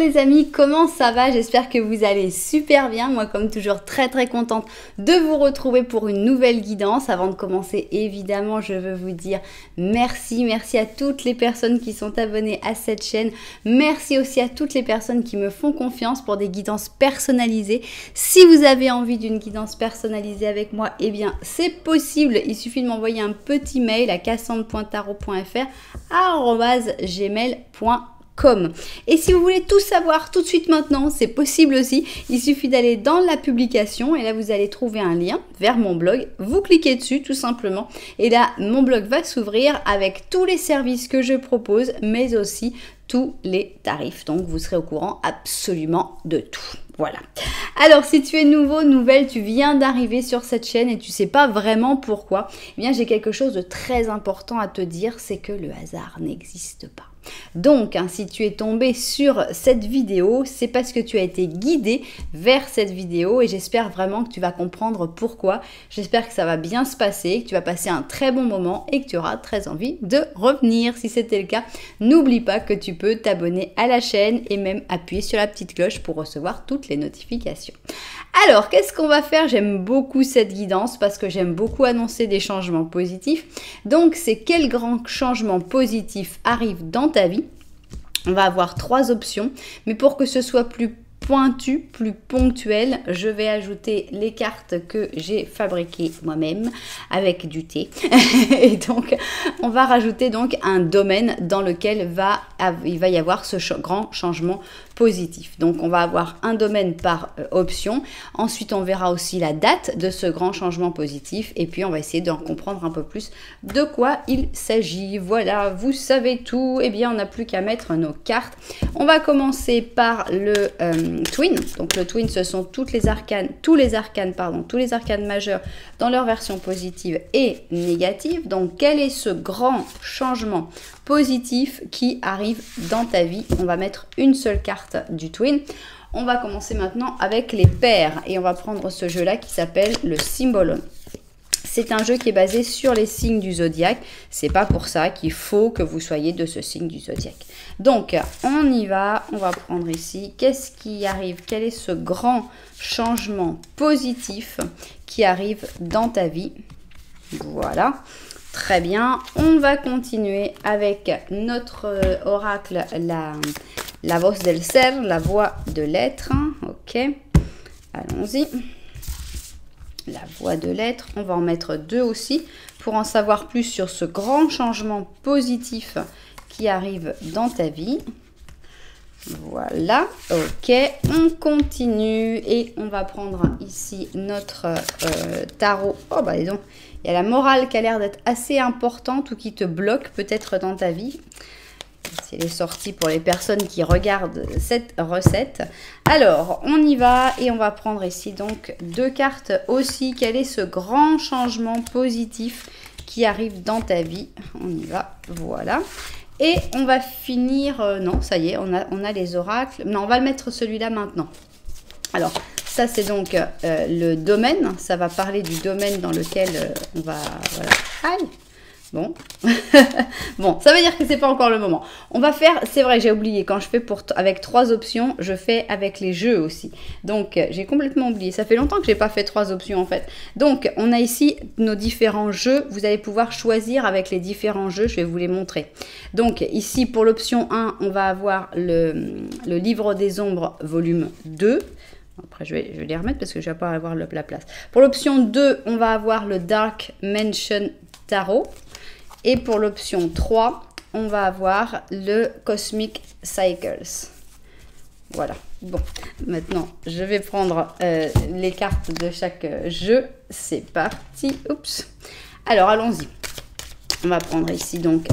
les amis, comment ça va? J'espère que vous allez super bien. Moi, comme toujours, très contente de vous retrouver pour une nouvelle guidance. Avant de commencer, évidemment, je veux vous dire merci à toutes les personnes qui sont abonnées à cette chaîne. Merci aussi à toutes les personnes qui me font confiance pour des guidances personnalisées. Si vous avez envie d'une guidance personnalisée avec moi, eh bien, c'est possible. Il suffit de m'envoyer un petit mail à cassandre.tarot.fr@gmail.com. Et si vous voulez tout savoir tout de suite maintenant, c'est possible aussi. Il suffit d'aller dans la publication et là vous allez trouver un lien vers mon blog. Vous cliquez dessus tout simplement et là mon blog va s'ouvrir avec tous les services que je propose, mais aussi tous les tarifs. Donc vous serez au courant absolument de tout. Voilà. Alors si tu es nouveau, nouvelle, tu viens d'arriver sur cette chaîne et tu sais pas vraiment pourquoi, eh bien j'ai quelque chose de très important à te dire, c'est que le hasard n'existe pas. Donc, si tu es tombé sur cette vidéo, c'est parce que tu as été guidé vers cette vidéo et j'espère vraiment que tu vas comprendre pourquoi. J'espère que ça va bien se passer, que tu vas passer un très bon moment et que tu auras très envie de revenir. Si c'était le cas, n'oublie pas que tu peux t'abonner à la chaîne et même appuyer sur la petite cloche pour recevoir toutes les notifications. Alors, qu'est-ce qu'on va faire? J'aime beaucoup cette guidance parce que j'aime beaucoup annoncer des changements positifs. Donc, c'est quel grand changement positif arrive dans ta vie? On va avoir 3 options, mais pour que ce soit plus pointu, plus ponctuel, je vais ajouter les cartes que j'ai fabriquées moi-même avec du thé. Et donc, on va rajouter donc un domaine dans lequel il va y avoir ce grand changement positif. Donc, on va avoir un domaine par option. Ensuite, on verra aussi la date de ce grand changement positif. Et puis, on va essayer d'en comprendre un peu plus de quoi il s'agit. Voilà, vous savez tout. Eh bien, on n'a plus qu'à mettre nos cartes. On va commencer par le Twin. Donc, le Twin, ce sont tous les arcanes majeurs dans leur version positive et négative. Donc, quel est ce grand changement positif qui arrive dans ta vie? On va mettre une seule carte du Twin. On va commencer maintenant avec les paires et on va prendre ce jeu-là qui s'appelle le Symbolon. C'est un jeu qui est basé sur les signes du zodiaque. C'est pas pour ça qu'il faut que vous soyez de ce signe du zodiaque. Donc, on y va. On va prendre ici. Qu'est-ce qui arrive? Quel est ce grand changement positif qui arrive dans ta vie? Voilà. Très bien. On va continuer avec notre oracle, la voz del ser, la voix de l'être. Ok. Allons-y. La voix de l'être, on va en mettre 2 aussi pour en savoir plus sur ce grand changement positif qui arrive dans ta vie. Voilà, ok, on continue et on va prendre ici notre tarot. Oh bah dis donc, il y a la morale qui a l'air d'être assez importante ou qui te bloque peut-être dans ta vie. Elle est sortie pour les personnes qui regardent cette recette. Alors, on y va et on va prendre ici donc 2 cartes aussi. Quel est ce grand changement positif qui arrive dans ta vie? On y va, voilà. Et on va finir... non, ça y est, on a les oracles. Non, on va le mettre celui-là maintenant. Alors, ça c'est donc le domaine. Ça va parler du domaine dans lequel on va... Voilà. Aïe! Bon, bon, ça veut dire que c'est pas encore le moment. On va faire, c'est vrai, j'ai oublié, quand je fais avec 3 options, je fais avec les jeux aussi. Donc, j'ai complètement oublié. Ça fait longtemps que j'ai pas fait 3 options en fait. Donc, on a ici nos différents jeux. Vous allez pouvoir choisir avec les différents jeux. Je vais vous les montrer. Donc, ici, pour l'option 1, on va avoir le livre des ombres, volume 2. Après, je vais les remettre parce que je vais pas avoir la place. Pour l'option 2, on va avoir le Dark Mansion Tarot. Et pour l'option 3, on va avoir le Cosmic Cycles. Voilà. Bon, maintenant, je vais prendre les cartes de chaque jeu. C'est parti. Oups. Alors, allons-y. On va prendre ici donc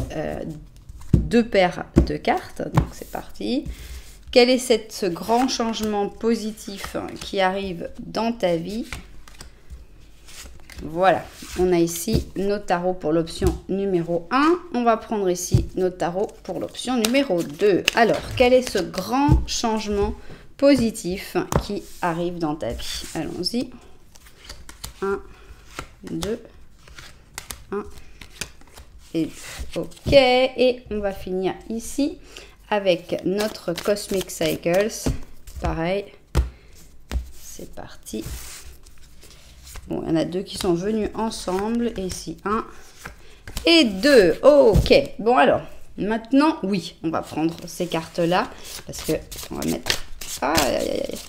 2 paires de cartes. Donc, c'est parti. Quel est ce grand changement positif qui arrive dans ta vie? Voilà, on a ici nos tarots pour l'option numéro 1. On va prendre ici nos tarots pour l'option numéro 2. Alors, quel est ce grand changement positif qui arrive dans ta vie? Allons-y. 1, 2, 1 et 2. Ok, et on va finir ici avec notre Cosmic Cycles. Pareil, c'est parti. Bon, il y en a deux qui sont venus ensemble. Et ici, 1 et 2. Ok, bon alors, maintenant, oui, on va prendre ces cartes-là. Parce que on va mettre... Ah,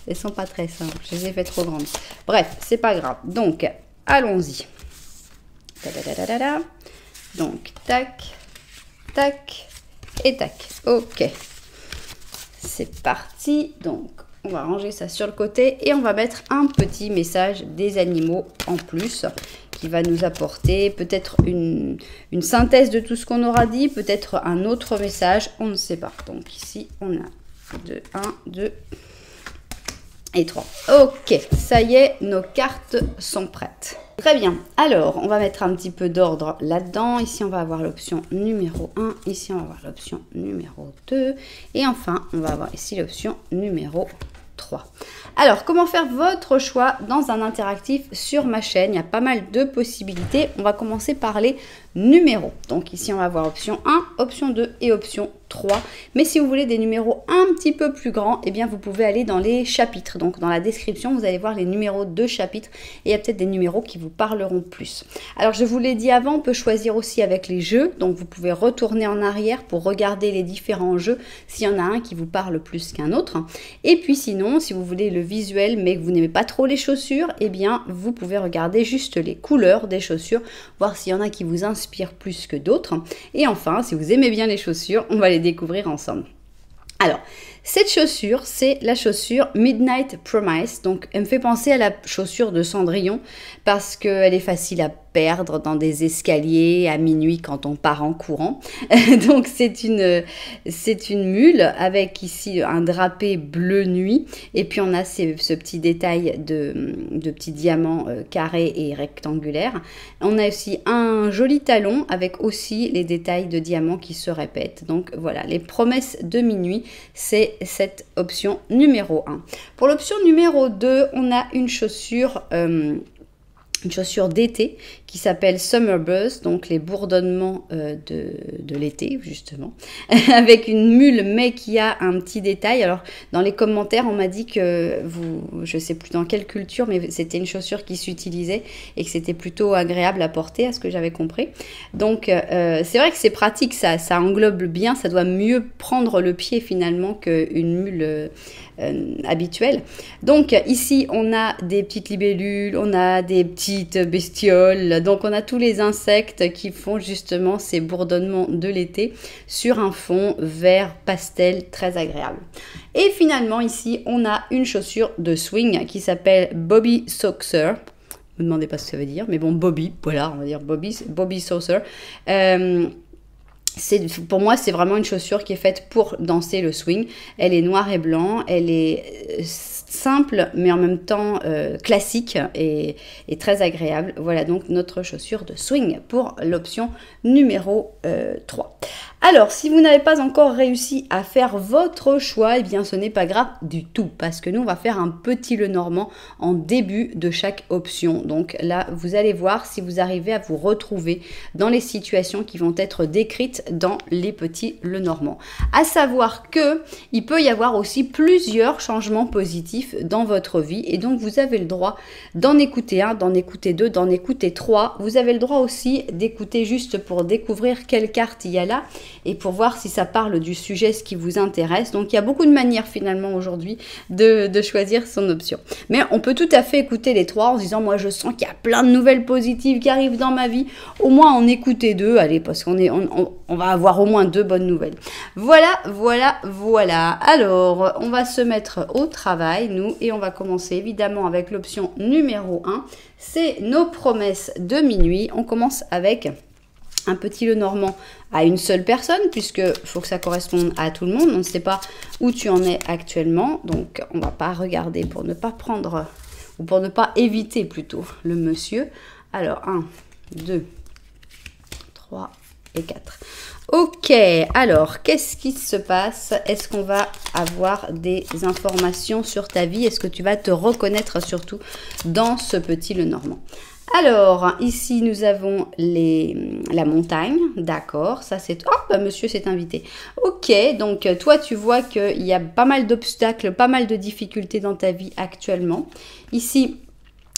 elles sont pas très simples, je les ai fait trop grandes. Bref, c'est pas grave. Donc, allons-y. Donc, tac, tac et tac. Ok, c'est parti. Donc, on va ranger ça sur le côté et on va mettre un petit message des animaux en plus qui va nous apporter peut-être une synthèse de tout ce qu'on aura dit, peut-être un autre message, on ne sait pas. Donc ici, on a 1, 2 et 3. Ok, ça y est, nos cartes sont prêtes. Très bien, alors on va mettre un petit peu d'ordre là-dedans. Ici, on va avoir l'option numéro 1, ici, on va avoir l'option numéro 2 et enfin, on va avoir ici l'option numéro 3. Alors, comment faire votre choix dans un interactif sur ma chaîne? Il y a pas mal de possibilités. On va commencer par les numéros. Donc ici, on va avoir option 1, option 2 et option 3. Mais si vous voulez des numéros un petit peu plus grands, eh bien, vous pouvez aller dans les chapitres. Donc, dans la description, vous allez voir les numéros de chapitres et il y a peut-être des numéros qui vous parleront plus. Alors, je vous l'ai dit avant, on peut choisir aussi avec les jeux. Donc, vous pouvez retourner en arrière pour regarder les différents jeux s'il y en a un qui vous parle plus qu'un autre. Et puis, sinon, si vous voulez le visuel mais que vous n'aimez pas trop les chaussures, eh bien, vous pouvez regarder juste les couleurs des chaussures, voir s'il y en a qui vous inspirent plus que d'autres. Et enfin, si vous aimez bien les chaussures, on va les découvrir ensemble. Alors, cette chaussure, c'est la chaussure Midnight Promise. Donc, elle me fait penser à la chaussure de Cendrillon parce qu'elle est facile à perdre dans des escaliers à minuit quand on part en courant. Donc, c'est une mule avec ici un drapé bleu nuit. Et puis, on a ce petit détail de petits diamants carrés et rectangulaires. On a aussi un joli talon avec aussi les détails de diamants qui se répètent. Donc, voilà, les promesses de minuit, c'est cette option numéro 1. Pour l'option numéro 2, on a une chaussure d'été qui s'appelle Summer Buzz, donc les bourdonnements de l'été justement, avec une mule mais qui a un petit détail. Alors dans les commentaires on m'a dit que je sais plus dans quelle culture, mais c'était une chaussure qui s'utilisait et que c'était plutôt agréable à porter à ce que j'avais compris. Donc c'est vrai que c'est pratique, ça englobe bien, ça doit mieux prendre le pied finalement qu'une mule habituelle. Donc ici on a des petites libellules, on a des petites bestioles, donc on a tous les insectes qui font justement ces bourdonnements de l'été sur un fond vert pastel très agréable. Et finalement ici on a une chaussure de swing qui s'appelle Bobby Saucer. Ne me demandez pas ce que ça veut dire, mais bon, Bobby, voilà, on va dire Bobby Saucer. Pour moi, c'est vraiment une chaussure qui est faite pour danser le swing. Elle est noire et blanc, elle est simple, mais en même temps classique et très agréable. Voilà donc notre chaussure de swing pour l'option numéro 3. Alors, si vous n'avez pas encore réussi à faire votre choix, eh bien ce n'est pas grave du tout, parce que nous, on va faire un petit Lenormand en début de chaque option. Donc là, vous allez voir si vous arrivez à vous retrouver dans les situations qui vont être décrites dans les petits Lenormand. À savoir que il peut y avoir aussi plusieurs changements positifs dans votre vie, et donc vous avez le droit d'en écouter un, d'en écouter deux, d'en écouter trois. Vous avez le droit aussi d'écouter juste pour découvrir quelle carte il y a là, et pour voir si ça parle du sujet, ce qui vous intéresse. Donc il y a beaucoup de manières finalement aujourd'hui de choisir son option. Mais on peut tout à fait écouter les trois en se disant, moi je sens qu'il y a plein de nouvelles positives qui arrivent dans ma vie. Au moins en écouter deux, allez, parce qu'on va avoir au moins deux bonnes nouvelles. Voilà. Alors, on va se mettre au travail, nous, et on va commencer évidemment avec l'option numéro 1. C'est nos promesses de minuit. On commence avec un petit Lenormand à une seule personne, puisque faut que ça corresponde à tout le monde. On ne sait pas où tu en es actuellement, donc on va pas regarder pour ne pas prendre, ou pour ne pas éviter plutôt le monsieur. Alors 1, 2, 3 et 4. Ok, alors qu'est-ce qui se passe? Est-ce qu'on va avoir des informations sur ta vie? Est-ce que tu vas te reconnaître surtout dans ce petit Lenormand? Alors, ici, nous avons la montagne, d'accord, ça c'est... Oh, bah, monsieur s'est invité. Ok, donc toi, tu vois qu'il y a pas mal d'obstacles, pas mal de difficultés dans ta vie actuellement. Ici,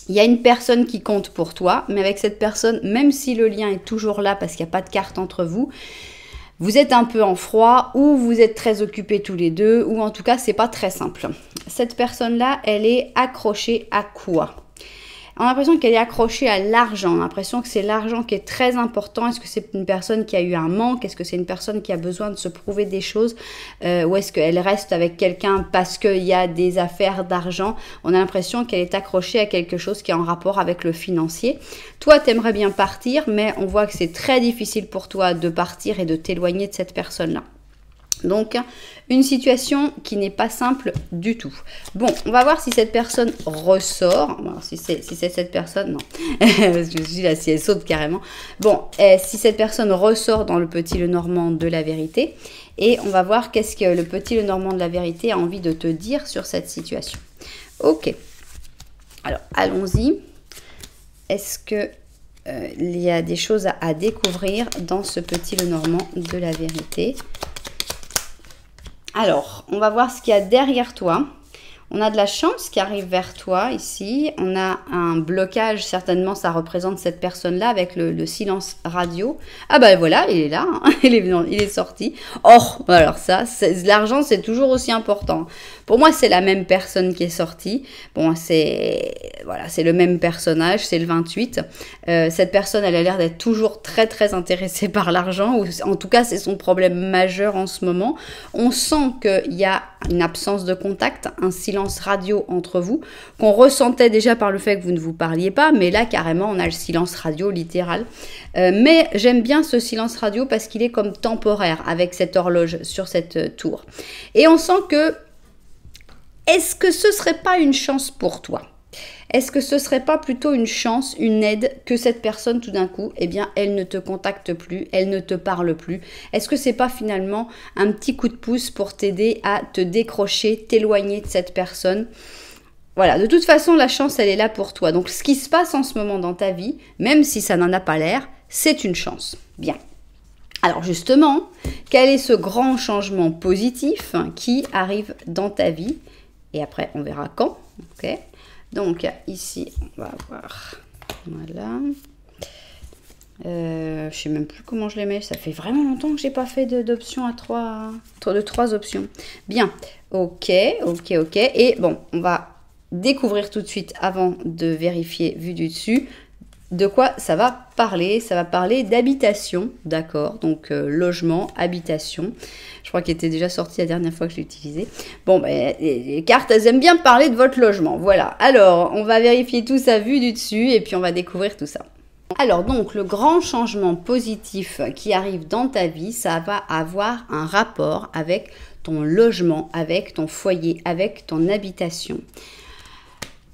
il y a une personne qui compte pour toi, mais avec cette personne, même si le lien est toujours là parce qu'il n'y a pas de carte entre vous, vous êtes un peu en froid ou vous êtes très occupés tous les deux, ou en tout cas, c'est pas très simple. Cette personne-là, elle est accrochée à quoi ? On a l'impression qu'elle est accrochée à l'argent. On a l'impression que c'est l'argent qui est très important. Est-ce que c'est une personne qui a eu un manque? Est-ce que c'est une personne qui a besoin de se prouver des choses? Ou est-ce qu'elle reste avec quelqu'un parce qu'il y a des affaires d'argent? On a l'impression qu'elle est accrochée à quelque chose qui est en rapport avec le financier. Toi, tu aimerais bien partir, mais on voit que c'est très difficile pour toi de partir et de t'éloigner de cette personne-là. Donc, une situation qui n'est pas simple du tout. Bon, on va voir si cette personne ressort. Bon, si c'est cette personne, non. Parce que je suis là, si elle saute carrément. Bon, si cette personne ressort dans le petit Lenormand de la vérité. Et on va voir qu'est-ce que le petit Lenormand de la vérité a envie de te dire sur cette situation. Ok. Alors, allons-y. Est-ce que il y a des choses à découvrir dans ce petit Lenormand de la vérité ? Alors, on va voir ce qu'il y a derrière toi. On a de la chance qui arrive vers toi ici. On a un blocage, certainement ça représente cette personne-là avec le silence radio. Ah ben voilà, il est là, hein. il est sorti. Or, alors ça, l'argent c'est toujours aussi important. Pour moi, c'est la même personne qui est sortie. Bon, c'est le même personnage, c'est le 28. Cette personne, elle a l'air d'être toujours très très intéressée par l'argent. Ou en tout cas, c'est son problème majeur en ce moment. On sent qu'il y a une absence de contact, un silence radio entre vous, qu'on ressentait déjà par le fait que vous ne vous parliez pas, mais là carrément on a le silence radio littéral. Mais j'aime bien ce silence radio parce qu'il est comme temporaire avec cette horloge sur cette tour. Et on sent que, est-ce que ce serait pas une chance pour toi ? Est-ce que ce serait pas plutôt une chance, une aide que cette personne tout d'un coup, eh bien, elle ne te contacte plus, elle ne te parle plus? Est-ce que c'est pas finalement un petit coup de pouce pour t'aider à te décrocher, t'éloigner de cette personne? Voilà, de toute façon, la chance, elle est là pour toi. Donc, ce qui se passe en ce moment dans ta vie, même si ça n'en a pas l'air, c'est une chance. Bien. Alors justement, quel est ce grand changement positif qui arrive dans ta vie? Et après, on verra quand. Ok. Donc ici, on va voir, voilà, je sais même plus comment je les mets, ça fait vraiment longtemps que j'ai pas fait d'options à trois options. Bien, ok, et bon, on va découvrir tout de suite avant de vérifier vue du dessus. De quoi ça va parler? Ça va parler d'habitation, d'accord, donc logement, habitation. Je crois qu'il était déjà sorti la dernière fois que je l'ai utilisé. Bon, ben, les cartes, elles aiment bien parler de votre logement, voilà. Alors, on va vérifier tout ça vue du dessus et puis on va découvrir tout ça. Alors donc, le grand changement positif qui arrive dans ta vie, ça va avoir un rapport avec ton logement, avec ton foyer, avec ton habitation.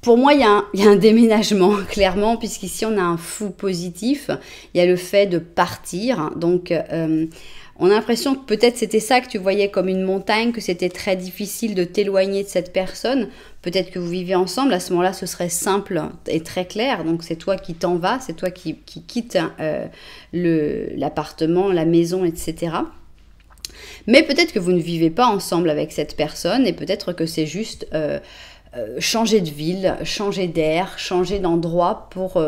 Pour moi, il y a un déménagement, clairement, puisqu'ici, on a un fou positif. Il y a le fait de partir. Donc, on a l'impression que peut-être c'était ça que tu voyais comme une montagne, que c'était très difficile de t'éloigner de cette personne. Peut-être que vous vivez ensemble. À ce moment-là, ce serait simple et très clair. Donc, c'est toi qui t'en vas, c'est toi qui quittes l'appartement, la maison, etc. Mais peut-être que vous ne vivez pas ensemble avec cette personne et peut-être que c'est juste... changer de ville, changer d'air, changer d'endroit pour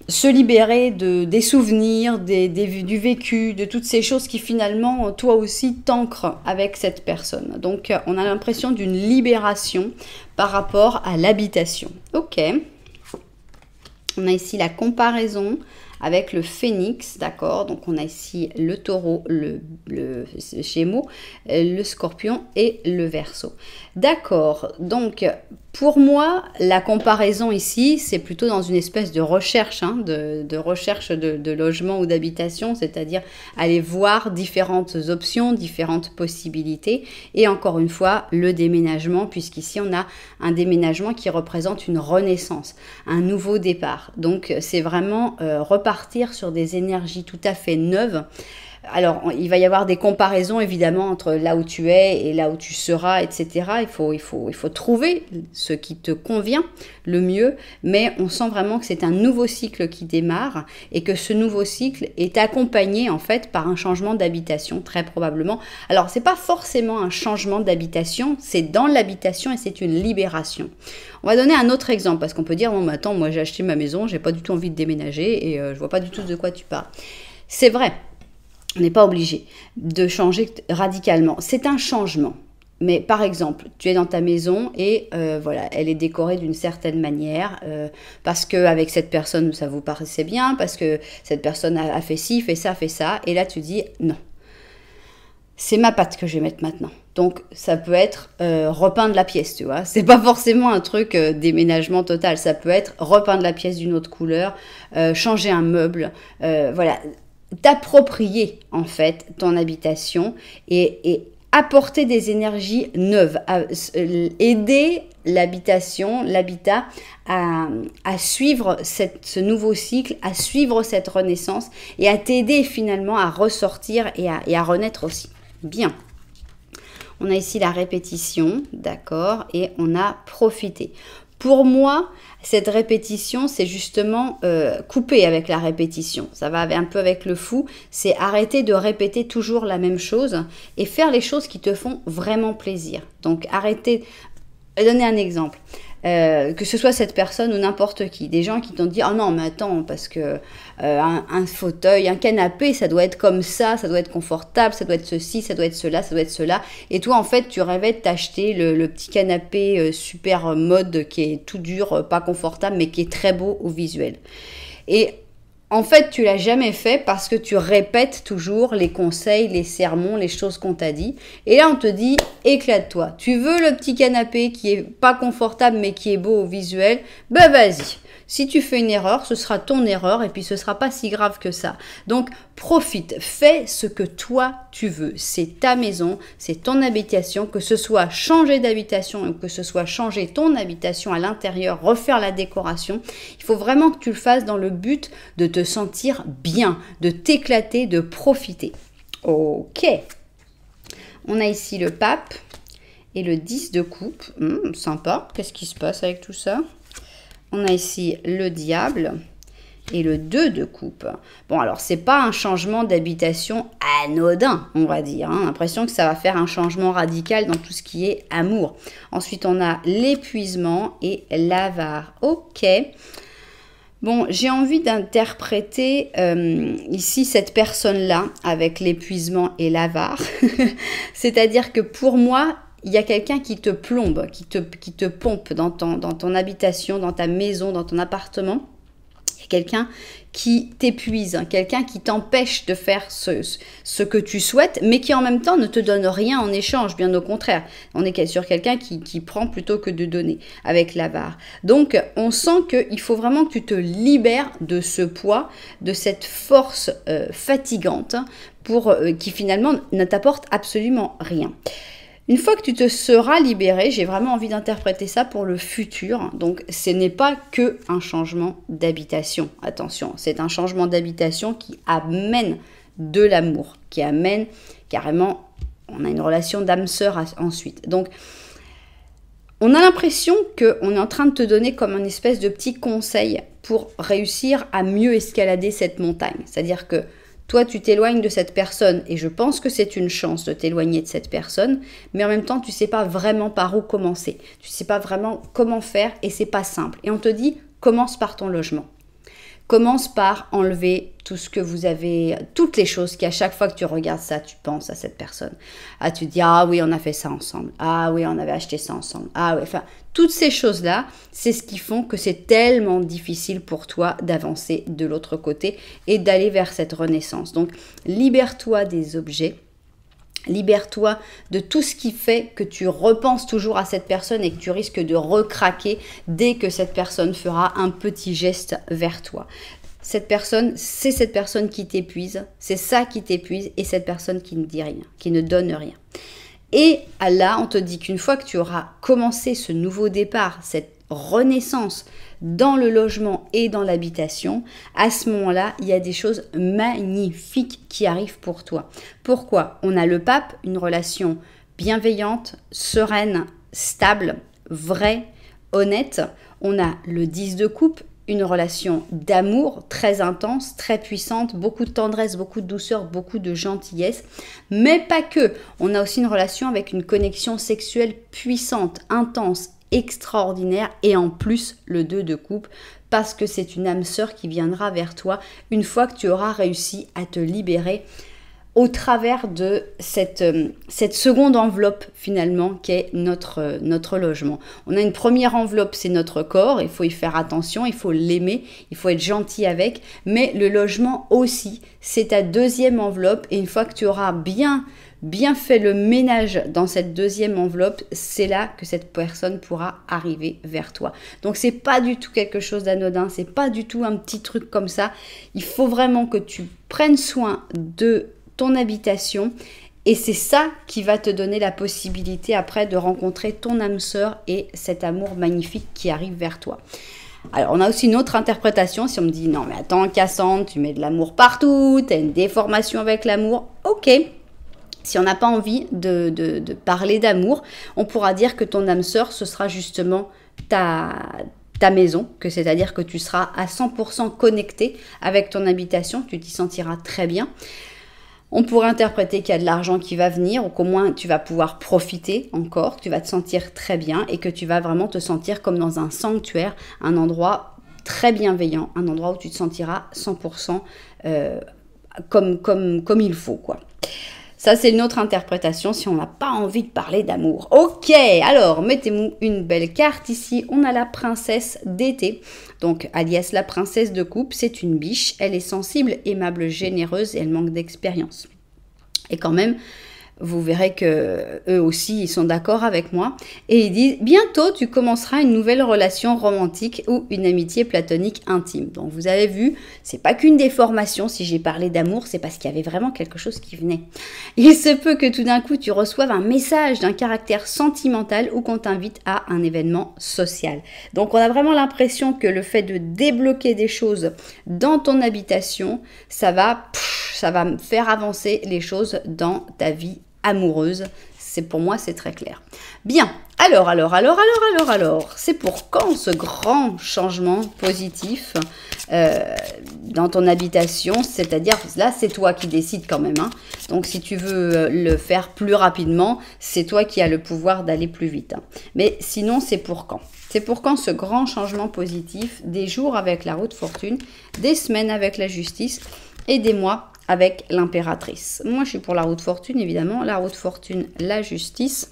se libérer des souvenirs, du vécu, de toutes ces choses qui finalement, toi aussi, t'ancrent avec cette personne. Donc, on a l'impression d'une libération par rapport à l'habitation. Ok. On a ici la comparaison avec le phénix, d'accord? Donc, on a ici le taureau, le gémeaux, le scorpion et le verseau. D'accord, donc pour moi, la comparaison ici, c'est plutôt dans une espèce de recherche, de recherche de logement ou d'habitation, c'est-à-dire aller voir différentes options, différentes possibilités. Et encore une fois, le déménagement, puisqu'ici, on a un déménagement qui représente une renaissance, un nouveau départ. Donc, c'est vraiment repartir sur des énergies tout à fait neuves. Alors, il va y avoir des comparaisons évidemment entre là où tu es et là où tu seras, etc. Il faut trouver ce qui te convient le mieux, mais on sent vraiment que c'est un nouveau cycle qui démarre et que ce nouveau cycle est accompagné en fait par un changement d'habitation, très probablement. Alors, c'est pas forcément un changement d'habitation, c'est dans l'habitation et c'est une libération. On va donner un autre exemple parce qu'on peut dire, bon, mais attends, moi j'ai acheté ma maison, j'ai pas du tout envie de déménager et je vois pas du tout de quoi tu parles. C'est vrai. On n'est pas obligé de changer radicalement. C'est un changement. Mais par exemple, tu es dans ta maison et voilà, elle est décorée d'une certaine manière parce qu'avec cette personne, ça vous paraissait bien, parce que cette personne a fait ci, fait ça. Et là, tu dis non. C'est ma patte que je vais mettre maintenant. Donc, ça peut être repeindre la pièce, tu vois. C'est pas forcément un truc déménagement total. Ça peut être repeindre la pièce d'une autre couleur, changer un meuble, voilà. T'approprier en fait ton habitation et apporter des énergies neuves, aider l'habitat à suivre ce nouveau cycle, à suivre cette renaissance et à t'aider finalement à ressortir et à renaître aussi. Bien. On a ici la répétition, d'accord, et on a profité. Pour moi, cette répétition, c'est justement couper avec la répétition. Ça va un peu avec le fou. C'est arrêter de répéter toujours la même chose et faire les choses qui te font vraiment plaisir. Donc, arrêter. Je vais donner un exemple. Que ce soit cette personne ou n'importe qui. Des gens qui t'ont dit « Oh non, mais attends, parce que un fauteuil, un canapé, ça doit être comme ça doit être confortable, ça doit être ceci, ça doit être cela, ça doit être cela. » Et toi, en fait, tu rêvais de t'acheter le petit canapé super mode qui est tout dur, pas confortable, mais qui est très beau au visuel. Et en fait, tu l'as jamais fait parce que tu répètes toujours les conseils, les sermons, les choses qu'on t'a dit. Et là, on te dit, éclate-toi. Tu veux le petit canapé qui est pas confortable mais qui est beau au visuel? Ben vas-y. Si tu fais une erreur, ce sera ton erreur et puis ce sera pas si grave que ça. Donc, profite, fais ce que toi tu veux. C'est ta maison, c'est ton habitation, que ce soit changer d'habitation ou que ce soit changer ton habitation à l'intérieur, refaire la décoration. Il faut vraiment que tu le fasses dans le but de te sentir bien, de t'éclater, de profiter. Ok. On a ici le pape et le 10 de coupe. Sympa. Qu'est-ce qui se passe avec tout ça? On a ici le diable et le 2 de coupe. Bon, alors, c'est pas un changement d'habitation anodin, on va dire. Hein. L'impression que ça va faire un changement radical dans tout ce qui est amour. Ensuite, on a l'épuisement et l'avare. Ok. Bon, j'ai envie d'interpréter ici cette personne-là avec l'épuisement et l'avare. C'est-à-dire que pour moi, il y a quelqu'un qui te plombe, qui te pompe dans ton habitation, dans ta maison, dans ton appartement. Il y a quelqu'un qui t'épuise, quelqu'un qui t'empêche de faire ce que tu souhaites, mais qui en même temps ne te donne rien en échange, bien au contraire. On est sur quelqu'un qui prend plutôt que de donner avec l'avare. Donc, on sent qu'il faut vraiment que tu te libères de ce poids, de cette force fatigante, qui finalement ne t'apporte absolument rien. Une fois que tu te seras libéré, j'ai vraiment envie d'interpréter ça pour le futur. Donc, ce n'est pas que un changement d'habitation. Attention, c'est un changement d'habitation qui amène de l'amour, qui amène carrément, on a une relation d'âme-sœur ensuite. Donc, on a l'impression qu'on est en train de te donner comme une espèce de petit conseil pour réussir à mieux escalader cette montagne. C'est-à-dire que toi, tu t'éloignes de cette personne et je pense que c'est une chance de t'éloigner de cette personne, mais en même temps, tu ne sais pas vraiment par où commencer. Tu ne sais pas vraiment comment faire et c'est pas simple. Et on te dit, commence par ton logement. Commence par enlever tout ce que vous avez, toutes les choses qui, à chaque fois que tu regardes ça, tu penses à cette personne. Ah, tu te dis, ah oui, on a fait ça ensemble. Ah oui, on avait acheté ça ensemble. Ah oui, enfin, toutes ces choses-là, c'est ce qui font que c'est tellement difficile pour toi d'avancer de l'autre côté et d'aller vers cette renaissance. Donc, libère-toi des objets. Libère-toi de tout ce qui fait que tu repenses toujours à cette personne et que tu risques de recraquer dès que cette personne fera un petit geste vers toi. Cette personne, c'est cette personne qui t'épuise, c'est ça qui t'épuise et cette personne qui ne dit rien, qui ne donne rien. Et là, on te dit qu'une fois que tu auras commencé ce nouveau départ, cette renaissance dans le logement et dans l'habitation, à ce moment-là, il y a des choses magnifiques qui arrivent pour toi. Pourquoi? On a le pape, une relation bienveillante, sereine, stable, vraie, honnête. On a le 10 de coupe, une relation d'amour très intense, très puissante, beaucoup de tendresse, beaucoup de douceur, beaucoup de gentillesse, mais pas que. On a aussi une relation avec une connexion sexuelle puissante, intense, extraordinaire, et en plus le 2 de coupe, parce que c'est une âme sœur qui viendra vers toi une fois que tu auras réussi à te libérer au travers de cette seconde enveloppe finalement qui est notre logement. On a une première enveloppe, c'est notre corps, il faut y faire attention, il faut l'aimer, il faut être gentil avec, mais le logement aussi, c'est ta deuxième enveloppe, et une fois que tu auras bien fait le ménage dans cette deuxième enveloppe, c'est là que cette personne pourra arriver vers toi. Donc c'est pas du tout quelque chose d'anodin, c'est pas du tout un petit truc comme ça. Il faut vraiment que tu prennes soin de ton habitation, et c'est ça qui va te donner la possibilité après de rencontrer ton âme sœur et cet amour magnifique qui arrive vers toi. Alors on a aussi une autre interprétation, si on me dit non mais attends Cassandre, tu mets de l'amour partout, tu as une déformation avec l'amour, ok. Si on n'a pas envie de parler d'amour, on pourra dire que ton âme sœur, ce sera justement ta maison, que c'est-à-dire que tu seras à 100% connecté avec ton habitation, tu t'y sentiras très bien. On pourrait interpréter qu'il y a de l'argent qui va venir, ou qu'au moins tu vas pouvoir profiter encore, que tu vas te sentir très bien et que tu vas vraiment te sentir comme dans un sanctuaire, un endroit très bienveillant, un endroit où tu te sentiras 100% comme il faut, quoi. Ça, c'est une autre interprétation si on n'a pas envie de parler d'amour. Ok, alors, mettez-moi une belle carte ici. On a la princesse d'été, donc alias la princesse de coupe. C'est une biche, elle est sensible, aimable, généreuse et elle manque d'expérience. Et quand même, vous verrez que eux aussi, ils sont d'accord avec moi. Et ils disent, bientôt, tu commenceras une nouvelle relation romantique ou une amitié platonique intime. Donc, vous avez vu, c'est pas qu'une déformation. Si j'ai parlé d'amour, c'est parce qu'il y avait vraiment quelque chose qui venait. Il se peut que tout d'un coup, tu reçoives un message d'un caractère sentimental ou qu'on t'invite à un événement social. Donc, on a vraiment l'impression que le fait de débloquer des choses dans ton habitation, ça va faire avancer les choses dans ta vie amoureuse. C'est pour moi, c'est très clair. Bien, alors, c'est pour quand ce grand changement positif dans ton habitation? C'est-à-dire, là, c'est toi qui décides quand même, hein. Donc, si tu veux le faire plus rapidement, c'est toi qui as le pouvoir d'aller plus vite, hein. Mais sinon, c'est pour quand? C'est pour quand ce grand changement positif? Des jours avec la roue de fortune, des semaines avec la justice et des mois avec l'impératrice. Moi, je suis pour la roue de fortune, évidemment. La roue de fortune, la justice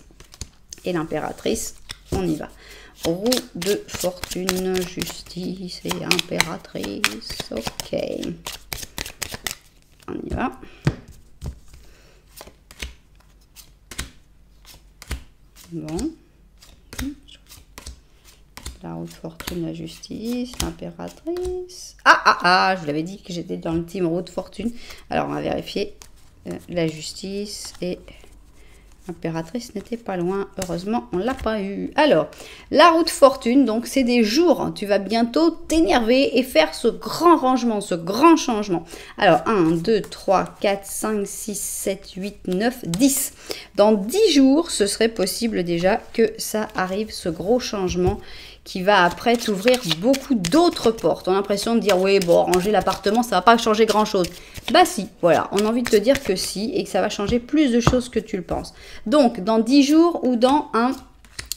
et l'impératrice. On y va. Roue de fortune, justice et impératrice. Ok. On y va. Bon. La roue de fortune, la justice, l'impératrice. Je vous l'avais dit que j'étais dans le team roue de fortune. Alors, on va vérifier. La justice et l'impératrice n'était pas loin. Heureusement, on ne l'a pas eu. Alors, la roue de fortune, donc c'est des jours. Tu vas bientôt t'énerver et faire ce grand rangement, ce grand changement. Alors, 1, 2, 3, 4, 5, 6, 7, 8, 9, 10. Dans 10 jours, ce serait possible déjà que ça arrive, ce gros changement qui va après t'ouvrir beaucoup d'autres portes. On a l'impression de dire, oui, bon, ranger l'appartement, ça va pas changer grand-chose. Bah si, voilà, on a envie de te dire que si, et que ça va changer plus de choses que tu le penses. Donc, dans 10 jours ou dans 1,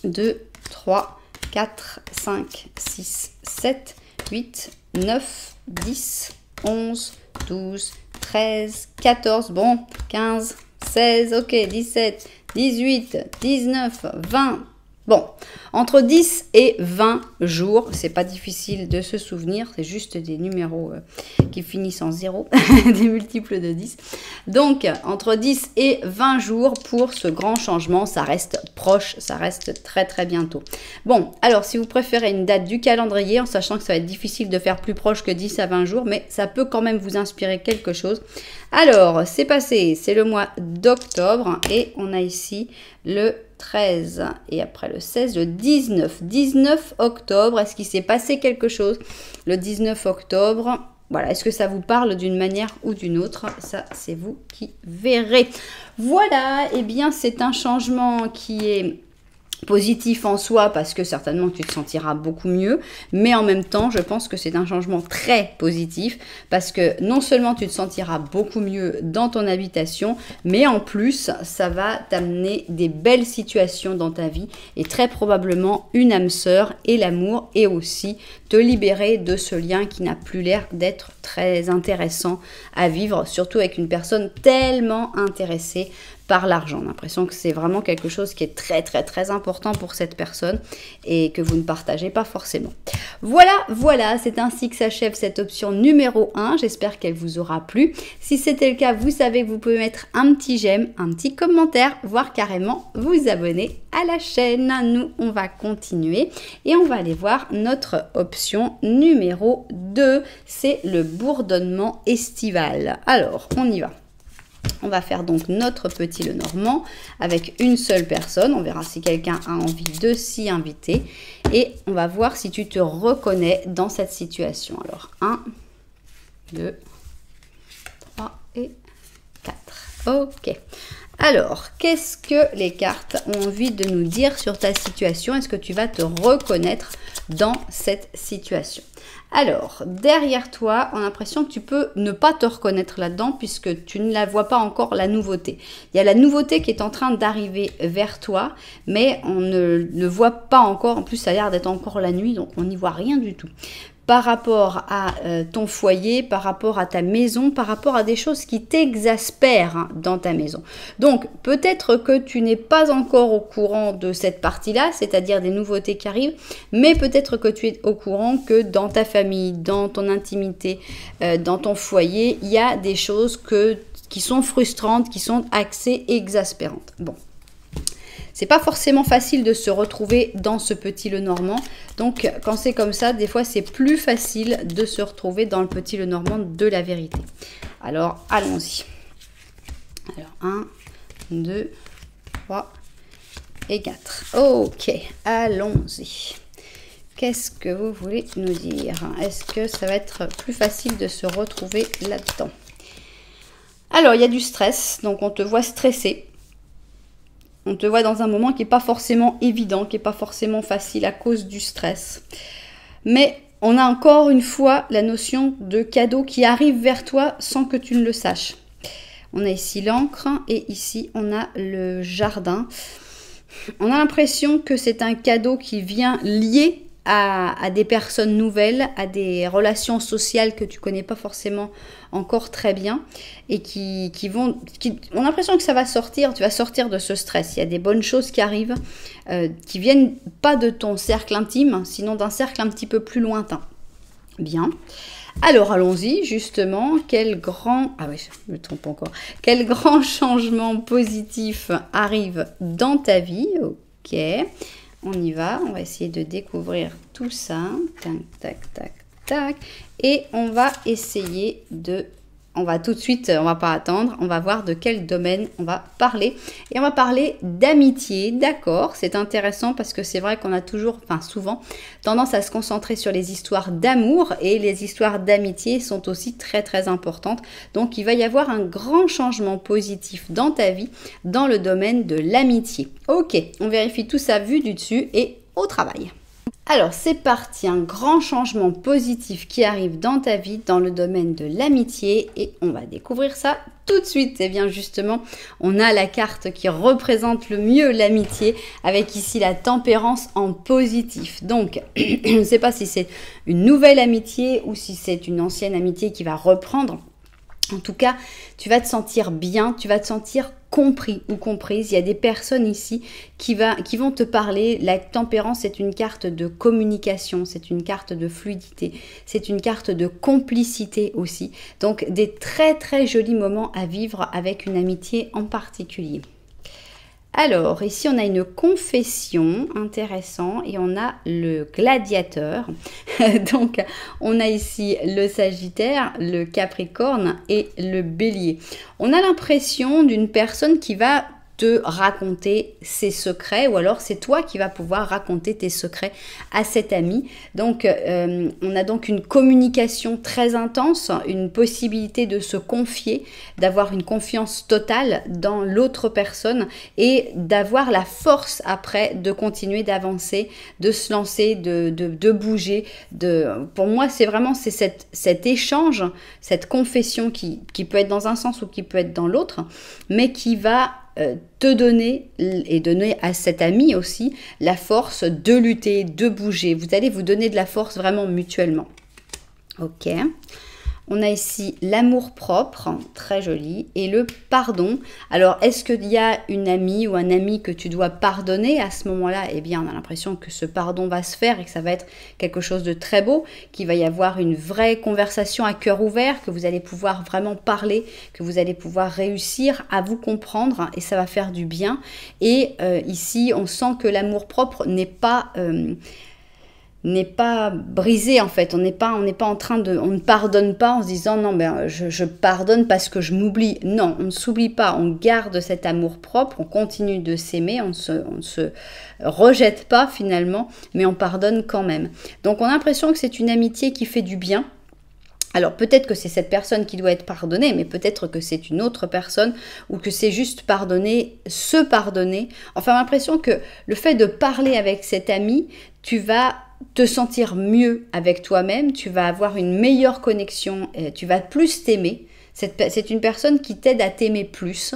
2, 3, 4, 5, 6, 7, 8, 9, 10, 11, 12, 13, 14, bon, 15, 16, ok, 17, 18, 19, 20, bon, entre 10 et 20 jours, c'est pas difficile de se souvenir, c'est juste des numéros qui finissent en 0, des multiples de 10. Donc, entre 10 et 20 jours pour ce grand changement, ça reste proche, ça reste très très bientôt. Bon, alors si vous préférez une date du calendrier, en sachant que ça va être difficile de faire plus proche que 10 à 20 jours, mais ça peut quand même vous inspirer quelque chose. Alors, c'est passé, c'est le mois d'octobre et on a ici le 13 et après le 16, le 19. 19 octobre, est-ce qu'il s'est passé quelque chose le 19 octobre? Voilà, est-ce que ça vous parle d'une manière ou d'une autre? Ça, c'est vous qui verrez. Voilà, eh bien, c'est un changement qui est positif en soi parce que certainement tu te sentiras beaucoup mieux, mais en même temps je pense que c'est un changement très positif parce que non seulement tu te sentiras beaucoup mieux dans ton habitation, mais en plus ça va t'amener des belles situations dans ta vie et très probablement une âme sœur et l'amour, et aussi te libérer de ce lien qui n'a plus l'air d'être très intéressant à vivre, surtout avec une personne tellement intéressée par l'argent. On a l'impression que c'est vraiment quelque chose qui est très très très important pour cette personne et que vous ne partagez pas forcément. Voilà, c'est ainsi que s'achève cette option numéro 1. J'espère qu'elle vous aura plu. Si c'était le cas, vous savez que vous pouvez mettre un petit j'aime, un petit commentaire, voire carrément vous abonner à la chaîne. Nous, on va continuer et on va aller voir notre option numéro 2. C'est le bourdonnement estival. Alors, on y va. On va faire donc notre petit Lenormand avec une seule personne. On verra si quelqu'un a envie de s'y inviter. Et on va voir si tu te reconnais dans cette situation. Alors, 1, 2, 3 et 4. Ok. Alors, qu'est-ce que les cartes ont envie de nous dire sur ta situation? Est-ce que tu vas te reconnaître dans cette situation? Alors, derrière toi, on a l'impression que tu peux ne pas te reconnaître là-dedans puisque tu ne la vois pas encore, la nouveauté. Il y a la nouveauté qui est en train d'arriver vers toi, mais on ne le voit pas encore. En plus, ça a l'air d'être encore la nuit, donc on n'y voit rien du tout. Par rapport à ton foyer, par rapport à ta maison, par rapport à des choses qui t'exaspèrent dans ta maison. Donc, peut-être que tu n'es pas encore au courant de cette partie-là, c'est-à-dire des nouveautés qui arrivent, mais peut-être que tu es au courant que dans ta famille, dans ton intimité, dans ton foyer, il y a des choses qui sont frustrantes, qui sont assez exaspérantes. Bon. C'est pas forcément facile de se retrouver dans ce petit Lenormand. Donc, quand c'est comme ça, des fois, c'est plus facile de se retrouver dans le petit Lenormand de la vérité. Alors, allons-y. Alors, 1, 2, 3 et 4. Ok, allons-y. Qu'est-ce que vous voulez nous dire? Est-ce que ça va être plus facile de se retrouver là-dedans? Alors, il y a du stress. Donc, on te voit stressé. On te voit dans un moment qui n'est pas forcément évident, qui n'est pas forcément facile à cause du stress. Mais on a encore une fois la notion de cadeau qui arrive vers toi sans que tu ne le saches. On a ici l'encre et ici on a le jardin. On a l'impression que c'est un cadeau qui vient lié à des personnes nouvelles, à des relations sociales que tu connais pas forcément encore très bien et on a l'impression que ça va sortir, tu vas sortir de ce stress. Il y a des bonnes choses qui arrivent, qui viennent pas de ton cercle intime, sinon d'un cercle un petit peu plus lointain. Bien. Alors allons-y justement, quel grand changement positif arrive dans ta vie? Ok. On y va, on va essayer de découvrir tout ça. Tac, tac, tac, tac. Et on va essayer de... On va tout de suite, on va pas attendre, on va voir de quel domaine on va parler. Et on va parler d'amitié, d'accord, c'est intéressant parce que c'est vrai qu'on a souvent tendance à se concentrer sur les histoires d'amour et les histoires d'amitié sont aussi très très importantes. Donc il va y avoir un grand changement positif dans ta vie dans le domaine de l'amitié. Ok, on vérifie tout ça vu du dessus et au travail. Alors c'est parti, un grand changement positif qui arrive dans ta vie dans le domaine de l'amitié et on va découvrir ça tout de suite. Et bien justement, on a la carte qui représente le mieux l'amitié avec ici la tempérance en positif. Donc, je ne sais pas si c'est une nouvelle amitié ou si c'est une ancienne amitié qui va reprendre. En tout cas, tu vas te sentir bien, tu vas te sentir compris ou comprise. Il y a des personnes ici qui vont te parler. La tempérance, c'est une carte de communication, c'est une carte de fluidité, c'est une carte de complicité aussi. Donc, des très très jolis moments à vivre avec une amitié en particulier. Alors, ici, on a une confession, intéressant, et on a le gladiateur. Donc, on a ici le Sagittaire, le Capricorne et le Bélier. On a l'impression d'une personne qui va te raconter ses secrets, ou alors c'est toi qui vas pouvoir raconter tes secrets à cet ami. Donc on a donc une communication très intense, une possibilité de se confier, d'avoir une confiance totale dans l'autre personne et d'avoir la force après de continuer d'avancer, de se lancer, de bouger. Pour moi, c'est vraiment cet échange, cette confession qui peut être dans un sens ou qui peut être dans l'autre, mais qui va te donner et donner à cet ami aussi la force de lutter, de bouger. Vous allez vous donner de la force vraiment mutuellement. Ok. On a ici l'amour-propre, très joli, et le pardon. Alors, est-ce qu'il y a une amie ou un ami que tu dois pardonner à ce moment-là? Eh bien, on a l'impression que ce pardon va se faire et que ça va être quelque chose de très beau, qu'il va y avoir une vraie conversation à cœur ouvert, que vous allez pouvoir vraiment parler, que vous allez pouvoir réussir à vous comprendre et ça va faire du bien. Et ici, on sent que l'amour-propre n'est pas brisé en fait, on n'est pas en train de, on ne pardonne pas en se disant non ben je pardonne parce que je m'oublie. Non, on ne s'oublie pas, on garde cet amour propre, on continue de s'aimer, on ne se rejette pas finalement, mais on pardonne quand même. Donc on a l'impression que c'est une amitié qui fait du bien. Alors peut-être que c'est cette personne qui doit être pardonnée, mais peut-être que c'est une autre personne ou que c'est juste pardonner, se pardonner. Enfin, j'ai l'impression que le fait de parler avec cet ami, tu vas te sentir mieux avec toi-même, tu vas avoir une meilleure connexion, tu vas plus t'aimer. C'est une personne qui t'aide à t'aimer plus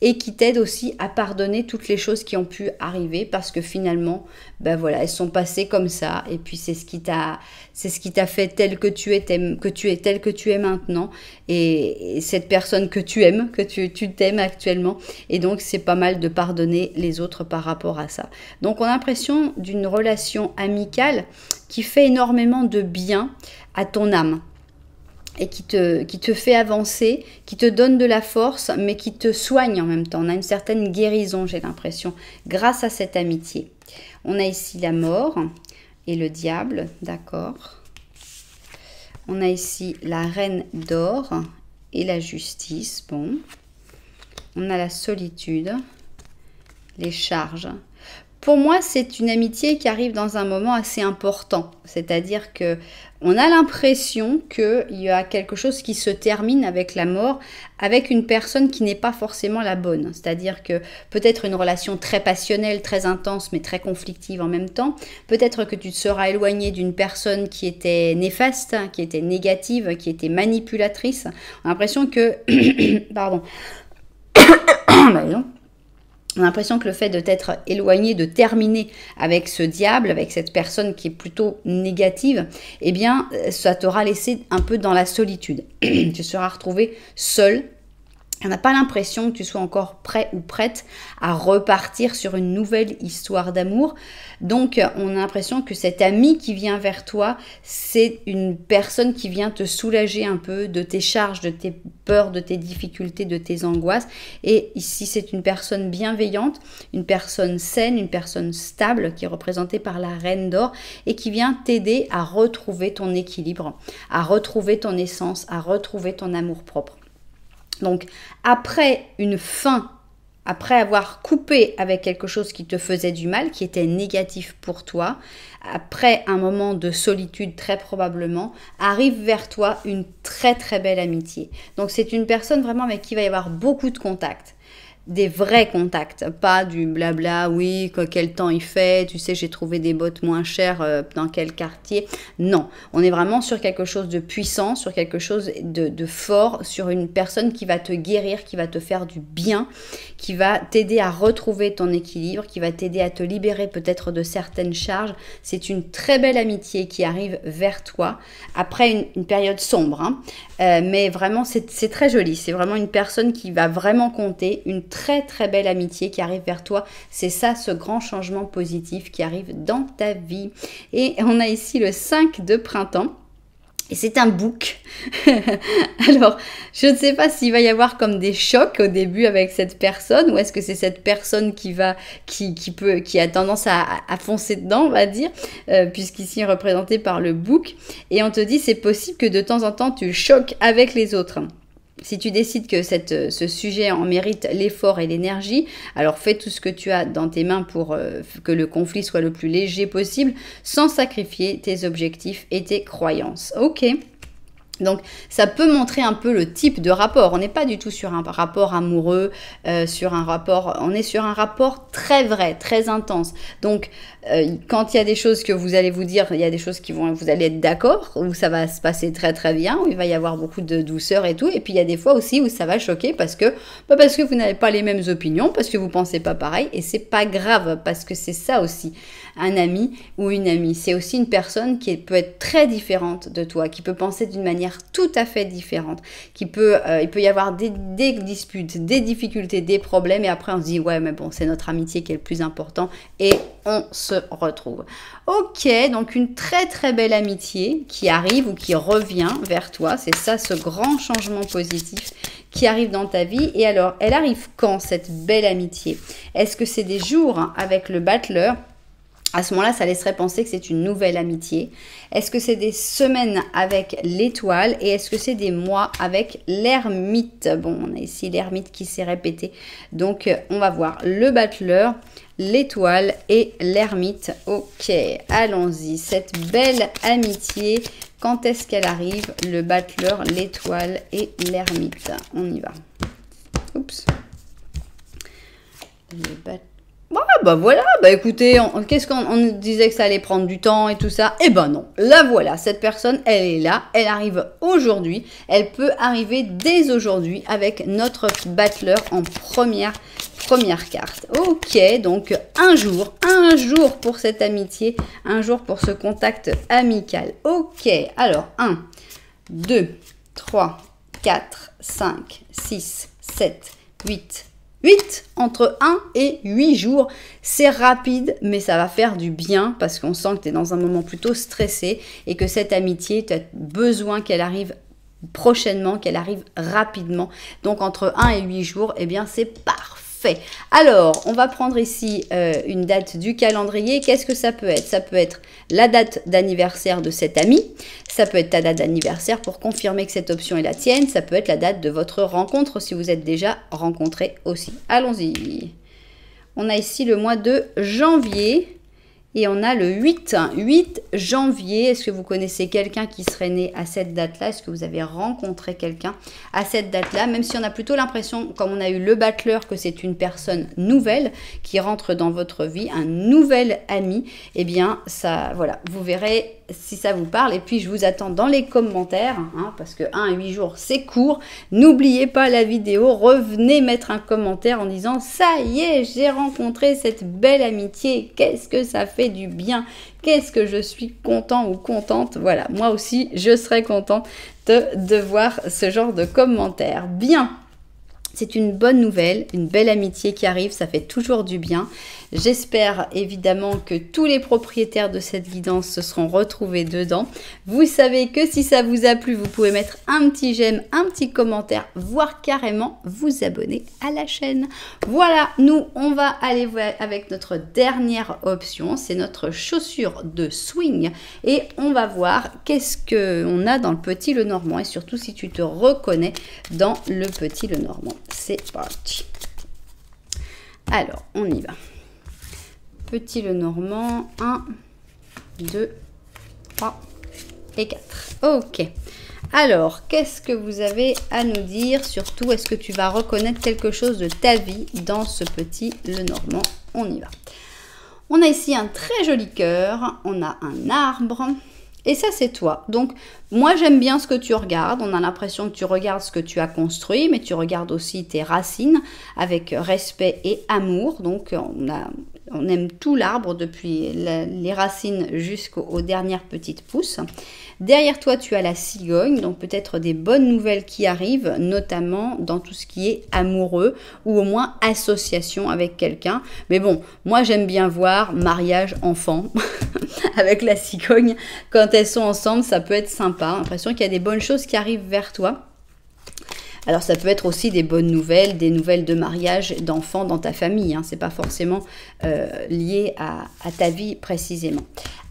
et qui t'aide aussi à pardonner toutes les choses qui ont pu arriver parce que finalement, ben voilà, elles sont passées comme ça et puis c'est ce qui t'a fait tel que tu es tel que tu es maintenant et cette personne que tu aimes, que tu t'aimes actuellement et donc c'est pas mal de pardonner les autres par rapport à ça. Donc on a l'impression d'une relation amicale qui fait énormément de bien à ton âme. Et qui te fait avancer, qui te donne de la force, mais qui te soigne en même temps. On a une certaine guérison, j'ai l'impression, grâce à cette amitié. On a ici la mort et le diable, d'accord. On a ici la reine d'or et la justice, bon. On a la solitude, les charges. Pour moi, c'est une amitié qui arrive dans un moment assez important. C'est-à-dire que on a l'impression qu'il y a quelque chose qui se termine avec la mort, avec une personne qui n'est pas forcément la bonne. C'est-à-dire que peut-être une relation très passionnelle, très intense, mais très conflictive en même temps. Peut-être que tu te seras éloigné d'une personne qui était néfaste, qui était négative, qui était manipulatrice. On a l'impression que... Pardon. On a l'impression que le fait de t'être éloigné, de terminer avec ce diable, avec cette personne qui est plutôt négative, eh bien, ça t'aura laissé un peu dans la solitude. Tu seras retrouvé seul. On n'a pas l'impression que tu sois encore prêt ou prête à repartir sur une nouvelle histoire d'amour. Donc, on a l'impression que cet ami qui vient vers toi, c'est une personne qui vient te soulager un peu de tes charges, de tes peurs, de tes difficultés, de tes angoisses. Et ici, c'est une personne bienveillante, une personne saine, une personne stable qui est représentée par la reine d'or et qui vient t'aider à retrouver ton équilibre, à retrouver ton essence, à retrouver ton amour-propre. Donc, après une fin, après avoir coupé avec quelque chose qui te faisait du mal, qui était négatif pour toi, après un moment de solitude très probablement, arrive vers toi une très très belle amitié. Donc, c'est une personne vraiment avec qui il va y avoir beaucoup de contacts. Des vrais contacts, pas du blabla, oui, quel temps il fait, tu sais, j'ai trouvé des bottes moins chères dans quel quartier. Non, on est vraiment sur quelque chose de puissant, sur quelque chose de fort, sur une personne qui va te guérir, qui va te faire du bien, qui va t'aider à retrouver ton équilibre, qui va t'aider à te libérer peut-être de certaines charges. C'est une très belle amitié qui arrive vers toi après une période sombre, hein. Mais vraiment, c'est très joli. C'est vraiment une personne qui va vraiment compter, une très très belle amitié qui arrive vers toi. C'est ça, ce grand changement positif qui arrive dans ta vie. Et on a ici le 5 de printemps. Et c'est un bouc. Alors, je ne sais pas s'il va y avoir comme des chocs au début avec cette personne, ou est-ce que c'est cette personne qui a tendance à foncer dedans, on va dire, puisqu'ici est représenté par le bouc. Et on te dit, c'est possible que de temps en temps, tu choques avec les autres. Si tu décides que ce sujet en mérite l'effort et l'énergie, alors fais tout ce que tu as dans tes mains pour que le conflit soit le plus léger possible, sans sacrifier tes objectifs et tes croyances. Ok. Donc, ça peut montrer un peu le type de rapport. On n'est pas du tout sur un rapport amoureux, on est sur un rapport très vrai, très intense. Donc, quand il y a des choses que vous allez vous dire, il y a des choses vous allez être d'accord, où ça va se passer très très bien, où il va y avoir beaucoup de douceur et tout. Et puis, il y a des fois aussi où ça va choquer parce que vous n'avez pas les mêmes opinions, parce que vous pensez pas pareil. Et c'est pas grave, parce que c'est ça aussi. Un ami ou une amie, c'est aussi une personne qui peut être très différente de toi, qui peut penser d'une manière tout à fait différente, il peut y avoir des disputes, des difficultés, des problèmes, et après on se dit ouais mais bon c'est notre amitié qui est le plus important, et on se retrouve. Ok, donc une très très belle amitié qui arrive ou qui revient vers toi, c'est ça ce grand changement positif qui arrive dans ta vie. Et alors elle arrive quand cette belle amitié? Est-ce que c'est des jours avec le battleur? À ce moment-là, ça laisserait penser que c'est une nouvelle amitié. Est-ce que c'est des semaines avec l'étoile? Et est-ce que c'est des mois avec l'ermite? Bon, on a ici l'ermite qui s'est répété. Donc, on va voir le battleur, l'étoile et l'ermite. Ok, allons-y. Cette belle amitié, quand est-ce qu'elle arrive? Le battleur, l'étoile et l'ermite. On y va. Oups. Le battleur. Ouais, bah voilà, bah écoutez, qu'est-ce qu'on nous disait que ça allait prendre du temps et tout ça? Eh ben non, là voilà, cette personne, elle est là, elle arrive aujourd'hui, elle peut arriver dès aujourd'hui avec notre battleur en première carte. Ok, donc un jour pour cette amitié, un jour pour ce contact amical. Ok, alors 1, 2, 3, 4, 5, 6, 7, 8, 8, entre 1 et 8 jours, c'est rapide, mais ça va faire du bien parce qu'on sent que tu es dans un moment plutôt stressé et que cette amitié, tu as besoin qu'elle arrive prochainement, qu'elle arrive rapidement. Donc entre 1 et 8 jours, eh bien c'est parfait. Alors, on va prendre ici une date du calendrier. Qu'est-ce que ça peut être? Ça peut être la date d'anniversaire de cet ami. Ça peut être ta date d'anniversaire pour confirmer que cette option est la tienne. Ça peut être la date de votre rencontre si vous êtes déjà rencontrés aussi. Allons-y. On a ici le mois de janvier. Et on a le 8 janvier. Est-ce que vous connaissez quelqu'un qui serait né à cette date-là? Est-ce que vous avez rencontré quelqu'un à cette date-là? Même si on a plutôt l'impression, comme on a eu le battleur, que c'est une personne nouvelle qui rentre dans votre vie, un nouvel ami, eh bien, ça, voilà, vous verrez si ça vous parle. Et puis, je vous attends dans les commentaires, hein, parce que 1 à 8 jours, c'est court. N'oubliez pas la vidéo. Revenez mettre un commentaire en disant « Ça y est, j'ai rencontré cette belle amitié. Qu'est-ce que ça fait du bien, qu'est-ce que je suis content ou contente ?» Voilà, moi aussi, je serais contente de voir ce genre de commentaires. Bien, c'est une bonne nouvelle, une belle amitié qui arrive, ça fait toujours du bien. J'espère évidemment que tous les propriétaires de cette guidance se seront retrouvés dedans. Vous savez que si ça vous a plu, vous pouvez mettre un petit j'aime, un petit commentaire, voire carrément vous abonner à la chaîne. Voilà, nous on va aller avec notre dernière option, c'est notre chaussure de swing. Et on va voir qu'est-ce qu'on a dans le Petit Lenormand et surtout si tu te reconnais dans le Petit Lenormand. C'est parti. Alors, on y va. Petit Lenormand, 1, 2, 3 et 4. Ok. Alors, qu'est-ce que vous avez à nous dire? Surtout, est-ce que tu vas reconnaître quelque chose de ta vie dans ce Petit Lenormand? On y va. On a ici un très joli cœur. On a un arbre. Et ça, c'est toi. Donc, moi, j'aime bien ce que tu regardes. On a l'impression que tu regardes ce que tu as construit, mais tu regardes aussi tes racines avec respect et amour. Donc, on aime tout l'arbre, depuis les racines jusqu'aux dernières petites pousses. Derrière toi, tu as la cigogne, donc peut-être des bonnes nouvelles qui arrivent, notamment dans tout ce qui est amoureux ou au moins association avec quelqu'un. Mais bon, moi j'aime bien voir mariage, enfant avec la cigogne. Quand elles sont ensemble, ça peut être sympa. L'impression qu'il y a des bonnes choses qui arrivent vers toi. Alors, ça peut être aussi des bonnes nouvelles, des nouvelles de mariage, d'enfants dans ta famille. Hein. Ce n'est pas forcément lié à ta vie précisément.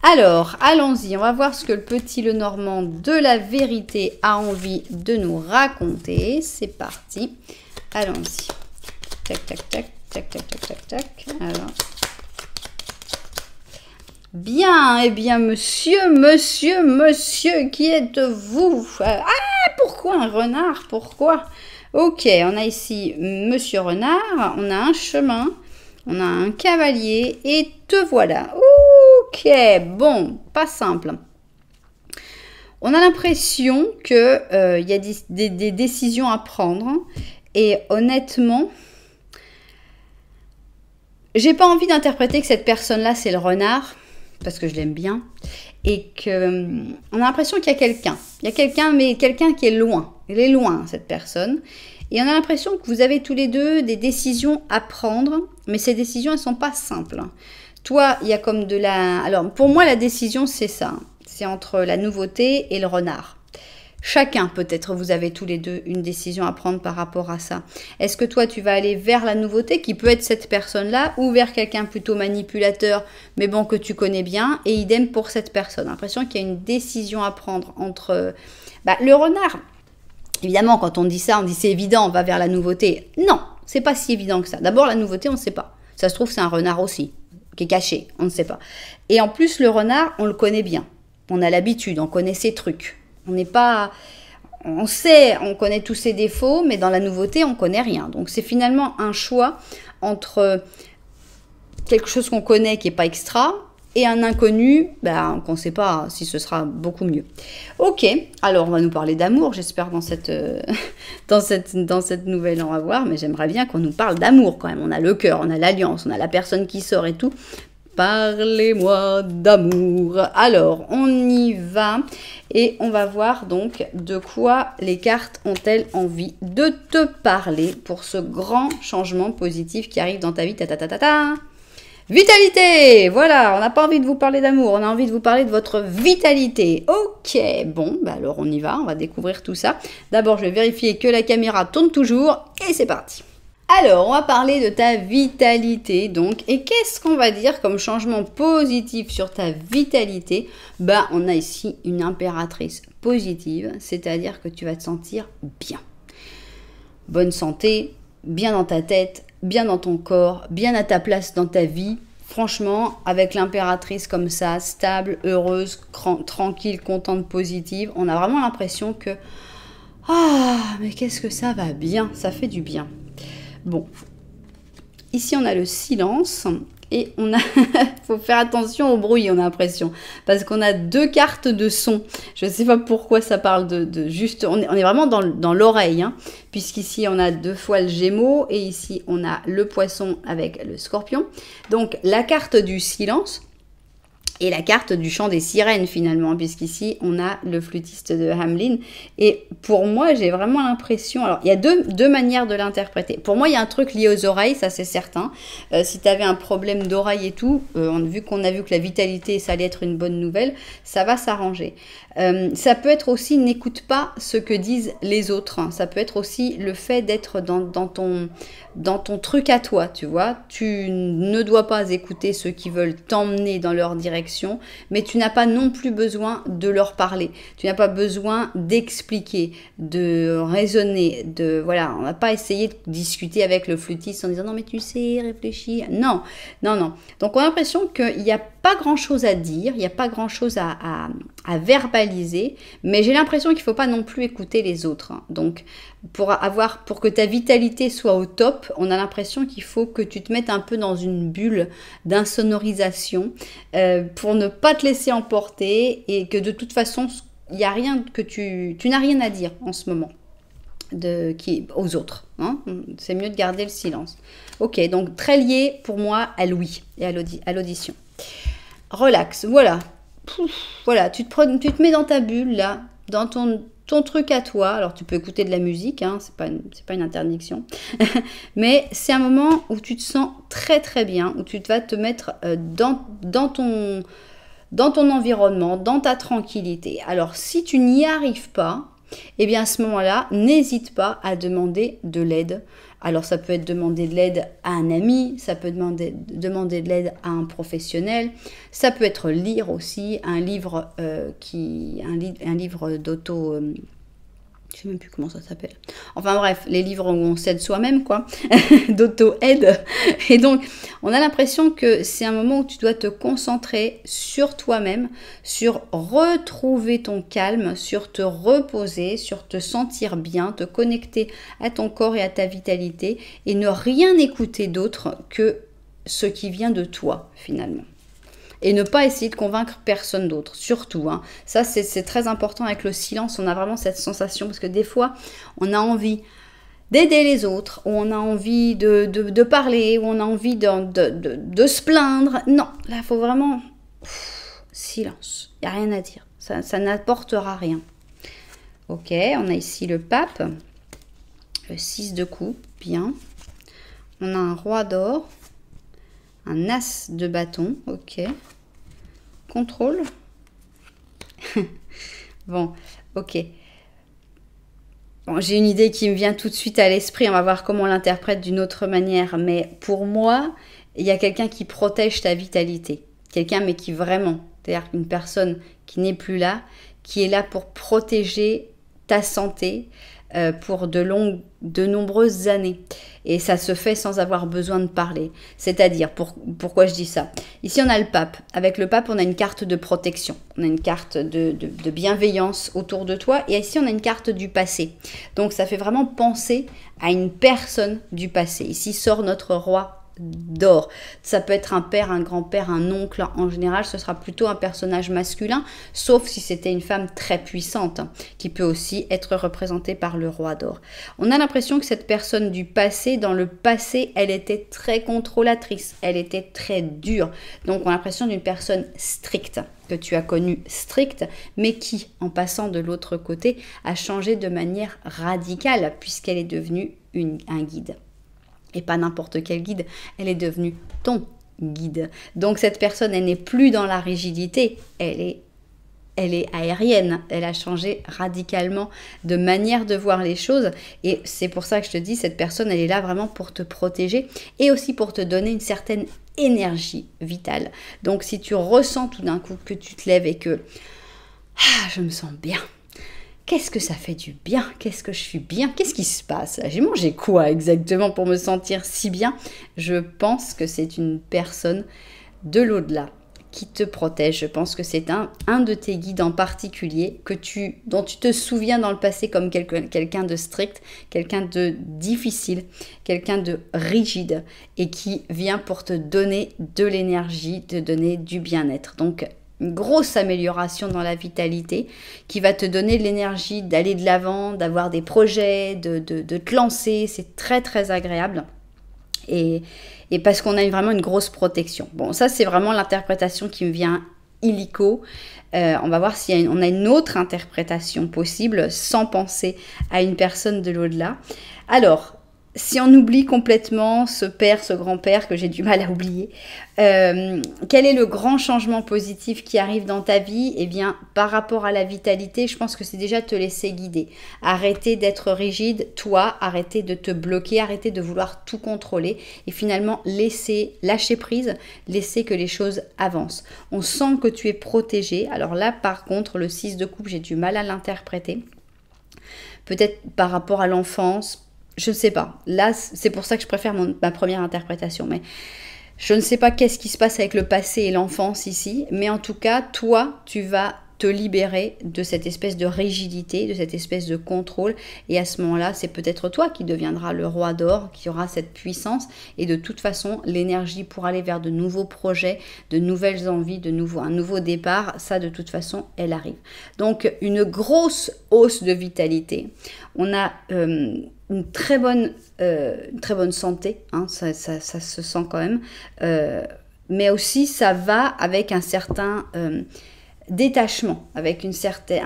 Alors, allons-y, on va voir ce que le petit Lenormand de la vérité a envie de nous raconter. C'est parti, allons-y. Tac, tac, tac, tac, tac, tac, tac, tac. Alors. Bien, eh bien, monsieur, qui êtes-vous? Ah, pourquoi un renard? Pourquoi? Ok, on a ici monsieur renard, on a un chemin, on a un cavalier et te voilà. Ok, bon, pas simple. On a l'impression qu'il y a des décisions à prendre et honnêtement, j'ai pas envie d'interpréter que cette personne-là, c'est le renard, parce que je l'aime bien, et qu'on a l'impression qu'il y a quelqu'un. Il y a quelqu'un, mais quelqu'un qui est loin. Elle est loin, cette personne. Et on a l'impression que vous avez tous les deux des décisions à prendre, mais ces décisions, elles ne sont pas simples. Toi, il y a comme de la... Alors, pour moi, la décision, c'est ça. C'est entre la nouveauté et le renard. Chacun, peut-être, vous avez tous les deux une décision à prendre par rapport à ça. Est-ce que toi, tu vas aller vers la nouveauté, qui peut être cette personne-là, ou vers quelqu'un plutôt manipulateur, mais bon, que tu connais bien, et idem pour cette personne. L'impression qu'il y a une décision à prendre entre... le renard, évidemment, quand on dit ça, on dit c'est évident, on va vers la nouveauté. Non, c'est pas si évident que ça. D'abord, la nouveauté, on ne sait pas. Ça se trouve, c'est un renard aussi, qui est caché, on ne sait pas. Et en plus, le renard, on le connaît bien. On a l'habitude, on connaît ses trucs. On n'est pas... On sait, on connaît tous ses défauts, mais dans la nouveauté, on ne connaît rien. Donc, c'est finalement un choix entre quelque chose qu'on connaît qui n'est pas extra et un inconnu qu'on ne sait pas si ce sera beaucoup mieux. Ok, alors on va nous parler d'amour, j'espère, dans cette nouvelle, on va voir, mais j'aimerais bien qu'on nous parle d'amour quand même. On a le cœur, on a l'alliance, on a la personne qui sort et tout. Parlez-moi d'amour. Alors, on y va et on va voir donc de quoi les cartes ont-elles envie de te parler pour ce grand changement positif qui arrive dans ta vie. Vitalité! Voilà, on n'a pas envie de vous parler d'amour, on a envie de vous parler de votre vitalité. Ok, bon, alors on y va, on va découvrir tout ça. D'abord, je vais vérifier que la caméra tourne toujours et c'est parti. Alors, on va parler de ta vitalité, donc, et qu'est-ce qu'on va dire comme changement positif sur ta vitalité? On a ici une impératrice positive, c'est-à-dire que tu vas te sentir bien. Bonne santé, bien dans ta tête, bien dans ton corps, bien à ta place dans ta vie. Franchement, avec l'impératrice comme ça, stable, heureuse, tranquille, contente, positive, on a vraiment l'impression que « Ah, mais qu'est-ce que ça va bien, ça fait du bien ». Bon, ici on a le silence et on a, faut faire attention au bruit, on a l'impression, parce qu'on a deux cartes de son. Je ne sais pas pourquoi ça parle de juste, on est vraiment dans l'oreille, hein, puisqu'ici on a deux fois le Gémeaux et ici on a le Poisson avec le Scorpion. Donc la carte du silence et la carte du chant des sirènes finalement, puisqu'ici on a le flûtiste de Hamelin. Et pour moi, j'ai vraiment l'impression... Alors, il y a deux manières de l'interpréter. Pour moi, il y a un truc lié aux oreilles, ça c'est certain. Si tu avais un problème d'oreille et tout, vu qu'on a vu que la vitalité, ça allait être une bonne nouvelle, ça va s'arranger. Ça peut être aussi, n'écoute pas ce que disent les autres. Hein. Ça peut être aussi le fait d'être dans ton truc à toi, tu vois. Tu ne dois pas écouter ceux qui veulent t'emmener dans leur direction, mais tu n'as pas non plus besoin de leur parler. Tu n'as pas besoin d'expliquer, de raisonner, voilà, on n'a pas essayé de discuter avec le flûtiste en disant non mais tu sais, réfléchis. Non. Donc on a l'impression qu'il n'y a pas grand chose à dire, il n'y a pas grand chose à verbaliser, mais j'ai l'impression qu'il ne faut pas non plus écouter les autres. Hein. Donc pour que ta vitalité soit au top, on a l'impression qu'il faut que tu te mettes un peu dans une bulle d'insonorisation pour ne pas te laisser emporter et que de toute façon, il y a rien que tu n'as rien à dire en ce moment aux autres. Hein. C'est mieux de garder le silence. Ok, donc très lié pour moi à l'ouïe et à l'audition. Relax, voilà. Voilà, tu te mets dans ta bulle là, dans ton truc à toi. Alors tu peux écouter de la musique, hein, c'est pas une interdiction, mais c'est un moment où tu te sens très très bien, où tu vas te mettre dans ton environnement, dans ta tranquillité. Alors si tu n'y arrives pas, eh bien à ce moment-là, n'hésite pas à demander de l'aide Alors ça peut être demander de l'aide à un ami, ça peut demander de l'aide à un professionnel, ça peut être lire aussi un livre un livre d'auto... je sais même plus comment ça s'appelle. Enfin bref, les livres où on s'aide soi-même, quoi, d'auto-aide. Et donc, on a l'impression que c'est un moment où tu dois te concentrer sur toi-même, sur retrouver ton calme, sur te reposer, sur te sentir bien, te connecter à ton corps et à ta vitalité et ne rien écouter d'autre que ce qui vient de toi, finalement. Et ne pas essayer de convaincre personne d'autre, surtout. Hein. Ça, c'est très important avec le silence. On a vraiment cette sensation, parce que des fois, on a envie d'aider les autres, ou on a envie de parler, ou on a envie de se plaindre. Non, là, il faut vraiment... silence, il n'y a rien à dire. Ça n'apportera rien. Ok, on a ici le pape, le 6 de coupe, bien. On a un roi d'or. Un as de bâton, ok. Contrôle. Bon, ok. Bon, j'ai une idée qui me vient tout de suite à l'esprit. On va voir comment on l'interprète d'une autre manière. Mais pour moi, il y a quelqu'un qui protège ta vitalité. Quelqu'un, mais qui vraiment, c'est-à-dire une personne qui n'est plus là, qui est là pour protéger ta santé, pour de nombreuses années. Et ça se fait sans avoir besoin de parler. C'est-à-dire, pourquoi je dis ça? Ici, on a le pape. Avec le pape, on a une carte de protection. On a une carte de bienveillance autour de toi. Et ici, on a une carte du passé. Donc, ça fait vraiment penser à une personne du passé. Ici sort notre roi d'or. Ça peut être un père, un grand-père, un oncle. En général, ce sera plutôt un personnage masculin, sauf si c'était une femme très puissante, qui peut aussi être représentée par le roi d'or. On a l'impression que cette personne du passé, dans le passé, elle était très contrôlatrice, elle était très dure. Donc, on a l'impression d'une personne stricte, que tu as connue stricte, mais qui, en passant de l'autre côté, a changé de manière radicale, puisqu'elle est devenue un guide. Et pas n'importe quel guide, elle est devenue ton guide. Donc cette personne, elle n'est plus dans la rigidité, elle est aérienne, elle a changé radicalement de manière de voir les choses. Et c'est pour ça que je te dis, cette personne, elle est là vraiment pour te protéger et aussi pour te donner une certaine énergie vitale. Donc si tu ressens tout d'un coup que tu te lèves et que je me sens bien, qu'est-ce que ça fait du bien? Qu'est-ce que je suis bien? Qu'est-ce qui se passe? J'ai mangé quoi exactement pour me sentir si bien? Je pense que c'est une personne de l'au-delà qui te protège. Je pense que c'est un de tes guides en particulier dont tu te souviens dans le passé comme quelqu'un de strict, quelqu'un de difficile, quelqu'un de rigide et qui vient pour te donner de l'énergie, te donner du bien-être. Donc, une grosse amélioration dans la vitalité qui va te donner de l'énergie d'aller de l'avant, d'avoir des projets, de te lancer. C'est très, très agréable. Et parce qu'on a vraiment une grosse protection. Bon, ça, c'est vraiment l'interprétation qui me vient illico. On va voir si on a une autre interprétation possible sans penser à une personne de l'au-delà. Alors, si on oublie complètement ce père, ce grand-père que j'ai du mal à oublier, quel est le grand changement positif qui arrive dans ta vie? Eh bien, par rapport à la vitalité, je pense que c'est déjà te laisser guider. Arrêter d'être rigide, toi, arrêter de te bloquer, arrêter de vouloir tout contrôler et finalement lâcher prise, laisser que les choses avancent. On sent que tu es protégé. Alors là, par contre, le 6 de coupe, j'ai du mal à l'interpréter. Peut-être par rapport à l'enfance. Je ne sais pas. Là, c'est pour ça que je préfère ma première interprétation. Mais je ne sais pas qu'est-ce qui se passe avec le passé et l'enfance ici. Mais en tout cas, toi, tu vas te libérer de cette espèce de rigidité, de cette espèce de contrôle. Et à ce moment-là, c'est peut-être toi qui deviendras le roi d'or, qui aura cette puissance. Et de toute façon, l'énergie pour aller vers de nouveaux projets, de nouvelles envies, un nouveau départ, ça, de toute façon, elle arrive. Donc, une grosse hausse de vitalité. On a... une très bonne santé, hein, ça se sent quand même, mais aussi ça va avec un certain détachement, avec un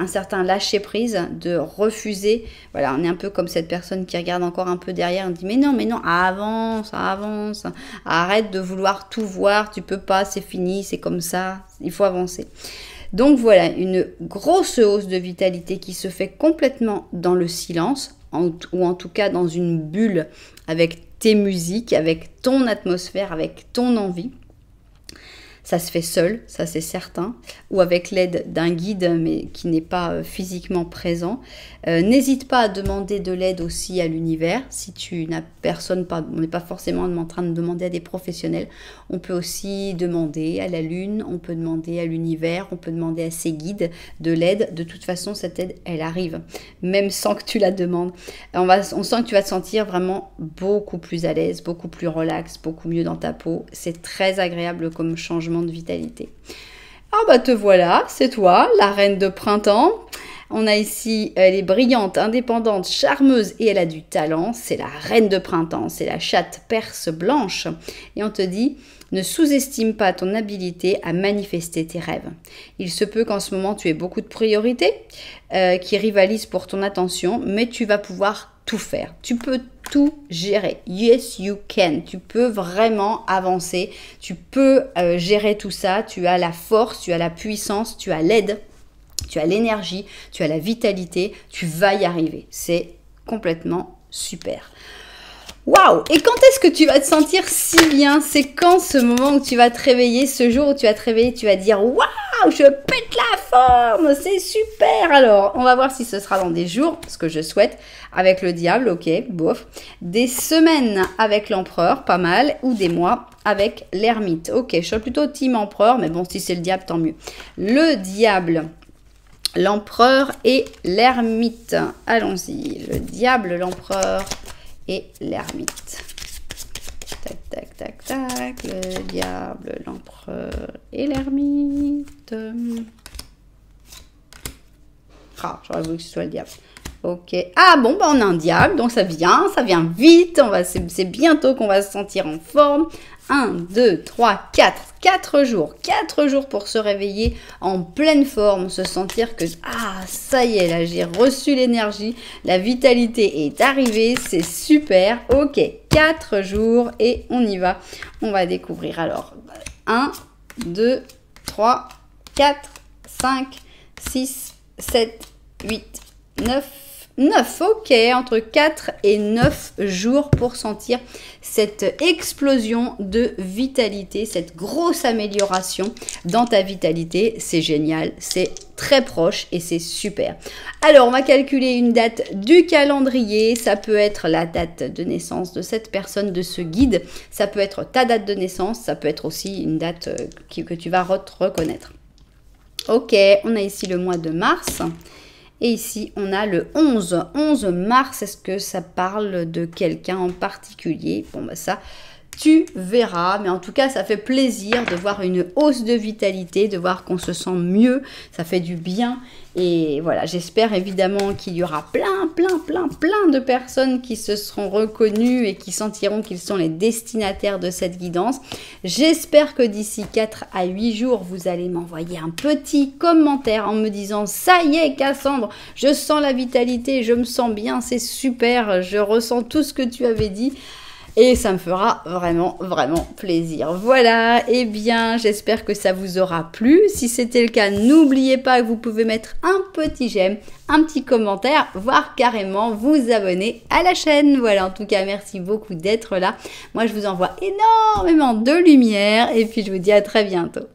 certain lâcher prise, de refuser. Voilà, on est un peu comme cette personne qui regarde encore un peu derrière, on dit mais non, avance, arrête de vouloir tout voir, tu peux pas, c'est fini, c'est comme ça, il faut avancer. Donc voilà, une grosse hausse de vitalité qui se fait complètement dans le silence, ou en tout cas dans une bulle avec tes musiques, avec ton atmosphère, avec ton envie. Ça se fait seul, ça c'est certain, ou avec l'aide d'un guide, mais qui n'est pas physiquement présent. N'hésite pas à demander de l'aide aussi à l'univers. Si tu n'as personne, on n'est pas forcément en train de demander à des professionnels. On peut aussi demander à la lune, on peut demander à l'univers, on peut demander à ses guides de l'aide. De toute façon, cette aide, elle arrive, même sans que tu la demandes. On sent que tu vas te sentir vraiment beaucoup plus à l'aise, beaucoup plus relax, beaucoup mieux dans ta peau. C'est très agréable comme changement de vitalité. Ah bah te voilà, c'est toi, la reine de printemps. On a ici, elle est brillante, indépendante, charmeuse et elle a du talent. C'est la reine de printemps, c'est la chatte perse blanche. Et on te dit, ne sous-estime pas ton habilité à manifester tes rêves. Il se peut qu'en ce moment tu aies beaucoup de priorités qui rivalisent pour ton attention, mais tu vas pouvoir tout faire. Tu peux tout gérer. Yes, you can. Tu peux vraiment avancer. Tu peux gérer tout ça. Tu as la force, tu as la puissance, tu as l'aide, tu as l'énergie, tu as la vitalité. Tu vas y arriver. C'est complètement super. Waouh! Et quand est-ce que tu vas te sentir si bien? C'est quand ce moment où tu vas te réveiller, ce jour où tu vas te réveiller, tu vas te dire waouh, je pète la forme, c'est super! Alors, on va voir si ce sera dans des jours, ce que je souhaite, avec le diable, ok, bof. Des semaines avec l'empereur, pas mal, ou des mois avec l'ermite. Ok, je suis plutôt team empereur, mais bon, si c'est le diable, tant mieux. Le diable, l'empereur et l'ermite. Allons-y, le diable, l'empereur et l'ermite. Tac, tac, tac, tac. Le diable, l'empereur et l'ermite. Ah, j'aurais voulu que ce soit le diable. Ok. Ah bon, bah on a un diable, donc ça vient vite. C'est bientôt qu'on va se sentir en forme. 1, 2, 3, 4. 4 jours. 4 jours pour se réveiller en pleine forme, se sentir que ah, ça y est, là j'ai reçu l'énergie, la vitalité est arrivée, c'est super. Ok, 4 jours et on y va. On va découvrir alors 1, 2, 3, 4, 5, 6, 7, 8, 9. 9, ok, entre 4 et 9 jours pour sentir cette explosion de vitalité, cette grosse amélioration dans ta vitalité. C'est génial, c'est très proche et c'est super. Alors, on va calculer une date du calendrier. Ça peut être la date de naissance de cette personne, de ce guide. Ça peut être ta date de naissance. Ça peut être aussi une date que tu vas reconnaître. Ok, on a ici le mois de mars. Et ici, on a le 11 mars. Est-ce que ça parle de quelqu'un en particulier? Bon, bah ça, tu verras. Mais en tout cas, ça fait plaisir de voir une hausse de vitalité, de voir qu'on se sent mieux. Ça fait du bien. Et voilà, j'espère évidemment qu'il y aura plein de personnes qui se seront reconnues et qui sentiront qu'ils sont les destinataires de cette guidance. J'espère que d'ici 4 à 8 jours, vous allez m'envoyer un petit commentaire en me disant « Ça y est Cassandre, je sens la vitalité, je me sens bien, c'est super, je ressens tout ce que tu avais dit ». Et ça me fera vraiment plaisir. Voilà, eh bien, j'espère que ça vous aura plu. Si c'était le cas, n'oubliez pas que vous pouvez mettre un petit j'aime, un petit commentaire, voire carrément vous abonner à la chaîne. Voilà, en tout cas, merci beaucoup d'être là. Moi, je vous envoie énormément de lumière et puis je vous dis à très bientôt.